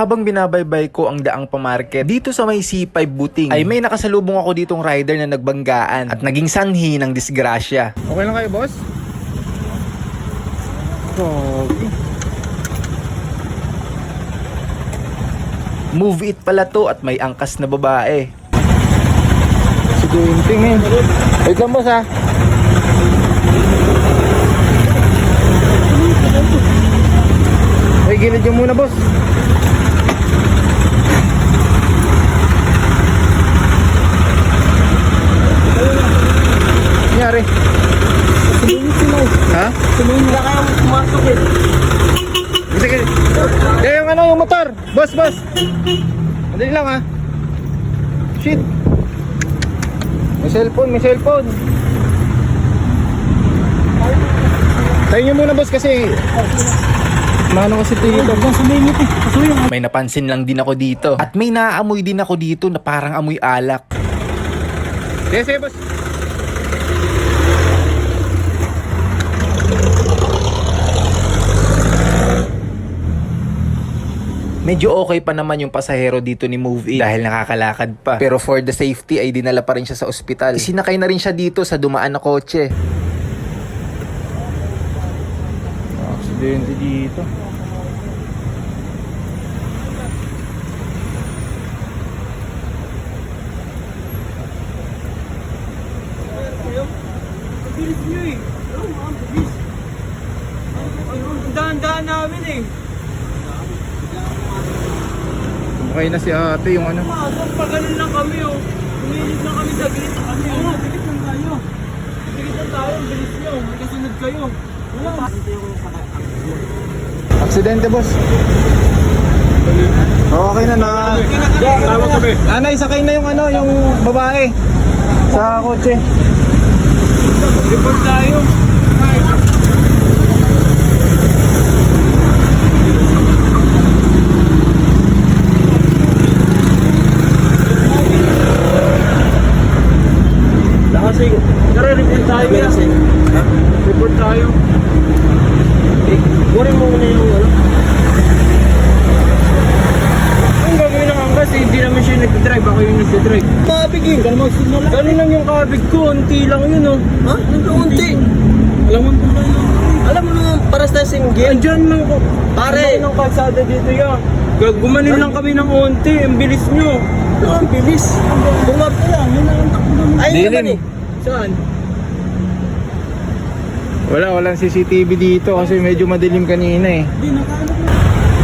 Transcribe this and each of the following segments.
Habang binabaybay ko ang daang pamarket dito sa may C5 Buting, ay may nakasalubong ako ditong rider na nagbanggaan at naging sanhi ng disgrasya. Okay lang kayo, boss? Okay. Move it pala to at may angkas na babae. Si Quinting eh. Wait lang, boss ha. Ay, gilid nyo muna, boss. Nangyari? Ha? Sumunod na kayong pumasok eh. Sige. Kaya yung ano, yung motor. Boss, boss. Madali lang ha. Shit. May cellphone, may cellphone. Tayo nyo muna, boss, kasi mano kasi tingin ko. Sumingit eh. Pasuyo. May napansin lang din ako dito at may naaamoy din ako dito na parang amoy alak. Yes, boss. Medyo okay pa naman yung pasahero dito ni Move It dahil nakakalakad pa. Pero for the safety ay dinala pa rin siya sa ospital. Isinakay na rin siya dito sa dumaan na kotse. Aksidente dito. Bilis nyo eh. Ang bilis. Ang daan-daan namin eh. Okay na si ate yung ano. Pagaling lang kami oh. Umilit lang kami sa gilid na kami. Oo, dikit lang tayo. Dikit lang tayo, ang bilis nyo. May kasunod kayo. Wala. Aksidente, boss. Okay na na. Nanay, sakay na yung ano, yung babae sa kotse. Report tayo. Kasi, nare-report tayo yan. Report tayo. Kunin mo muna yung ano. Ang gagawin ng angkas, hindi naman siya nag-drive. Ako yung nag-drive. Kabig eh. Ganun lang yung kabig ko. Unti lang yun oh. Ha? Ano unti? Alam mo kung ano. Alam mo naman, para sa singgil. Andyan lang ko. Pare. Ang kalsada dito yan. Gumanin lang kami ng unti. Ang bilis nyo. Ano ang bilis? Bumab ka lang. Yun ang takbo naman. Ayun Dilim. naman eh. Saan? Walang CCTV dito kasi medyo madilim kanina eh. Hindi, nakaano ko.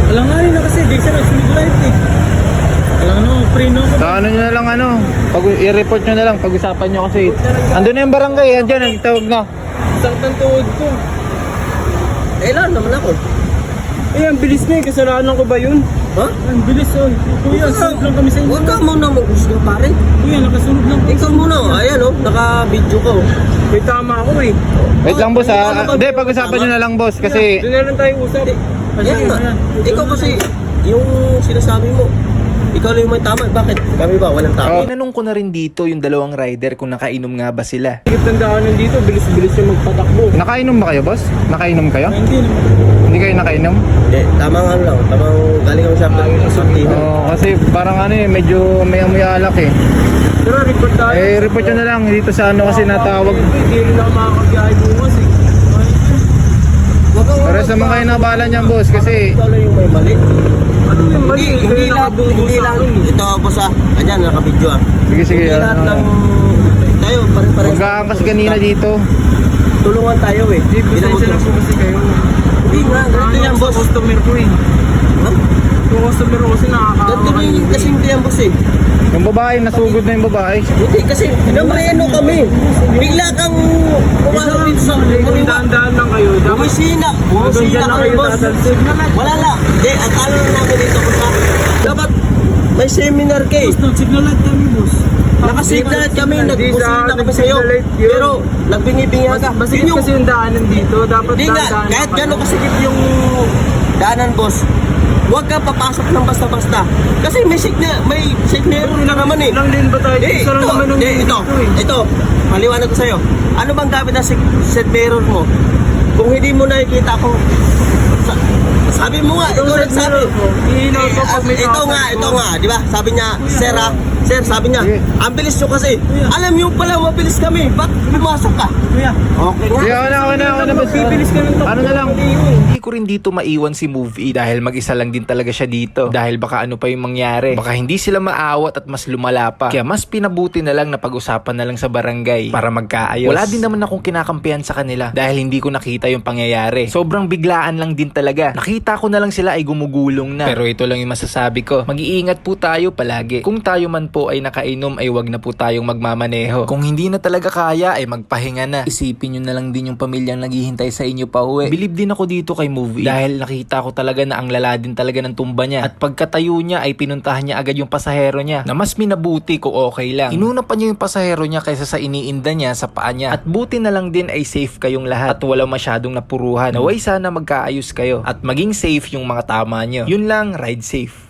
Alam nga rin na kasi. Di siya nag-smooth light eh. Alam nga no, pre no. Sa ano nyo na lang ano, i-report nyo na lang, pag-usapan nyo kasi andun na yung barangay, andyan, nagtawag na. Sakit ang tuhod ko. Eh, lang naman ako. Eh, ang bilis na eh. Kasalanan ko ba yun? Ha? Ang bilis oh. Kuya, sunod lang kami sa inyo. Huwag ka muna mag-gusto, pare. Kuya, nakasunod lang kami. Ikaw muna. Ayan oh, naka-video ko. May tama ako eh. Wait lang, boss ha. Hindi, pag-usapan nyo na lang, boss, kasi Doon na lang tayo usap. Ayan nga. Ikaw kasi, yung sinasabi mo, ikaw lang yung may tama. Bakit? Kami ba? Walang tama. Tinanong ko na rin dito yung dalawang rider kung nakainom nga ba sila. Higit ng daanan dito, bilis-bilis yung magpatakbo. nakainom ba kayo, boss? Nakainom kayo? Hindi naman. Hindi kayo nakainom? Hindi, tamang ano lang. Tamang galing kami sa Argentina. Oo, kasi parang ano eh, medyo may amoy alak eh. Pero report tayo. Eh, report nyo na lang dito sa ano kasi natawag. Hindi rin ako makakabiyahe bukas eh. Para sa mga kayo nabala niyan, boss, kasi Ikaw lang yung may mali. Ano yung mali? Hindi lahat, hindi lang. Ito, boss ah. Ayan, naka-video ah. sige, sige. Hindi lahat ng tayo, pare-pare. Magkaangkas kanina dito. Tulungan tayo eh. Hindi, pasensya na po kasi kayo. Hindi nga, ganito yan, boss. Customer ko eh. Ha? Yung customer ko kasi Ganito rin nakakakain. kasi hindi yan, boss eh. Yung babae, nasugod na yung babae. Hindi, kasi pinamreno kami. Bigla kang pumasok dito sa Kung kaliwa. daan-daan lang kayo, dapat Bumisina. Bumisina na kami, kayo boss. tatalsig. Wala na. Hindi, akala na namin dito. Dapat may seminar ka eh. nag-signal light kami, boss. Nakasignal kami, Hindi nagbusina sa- kami sa'yo. nag-signal light yun. Pero, nagbingi-bingi ka. Masikip Yun yung- kasi yung daanan dito, dapat Hindi nga, daan-daan kahit lang gano'n kayo. kasikip yung daanan, boss. Huwag ka papasok ng basta-basta. Kasi may signal na naman eh. Lang din ba tayo? Isa lang naman ang ito, ito, maliwanag ko sa'yo. Ano bang gamit na set mirror mo? Kung hindi mo nakikita kung Sabi mo nga, ikaw nagsabi. Ihinaw ko pag may Ito nga, di ba? Sabi niya, sir, sabi niya, Sige. ang bilis nyo kasi. Alam niyo pala, mabilis kami. Ba't pumasok ka? Kuya, Okay nga. Sige, ako na, boss. bibilis ka ng Ano na lang? Hindi ko rin dito maiwan si Move E dahil mag-isa lang din talaga siya dito. Dahil baka ano pa yung mangyari. Baka hindi sila maawat at mas lumala pa. Kaya mas pinabuti na lang na pag-usapan na lang sa barangay para magkaayos. Wala din naman akong kinakampihan sa kanila dahil hindi ko nakita yung pangyayari. Sobrang biglaan lang din talaga. Nakita ko na lang sila ay gumugulong na. Pero ito lang yung masasabi ko. Mag-iingat po tayo palagi. Kung tayo man po ay nakainom ay wag na po tayong magmamaneho. Kung hindi na talaga kaya ay magpahinga na. Isipin nyo na lang din yung pamilyang naghihintay sa inyo pa uwi. Bilib din ako dito kay Move E dahil nakita ko talaga na ang lala din talaga ng tumba niya. At pagkatayo niya ay pinuntahan niya agad yung pasahero niya na mas minabuti kung okay lang. Inuna pa niya yung pasahero niya kaysa sa iniinda niya sa paa niya. At buti na lang din ay safe kayong lahat at wala masyadong napuruhan. Naway sana magkaayos kayo at maging safe yung mga tama niyo. Yun lang, ride safe.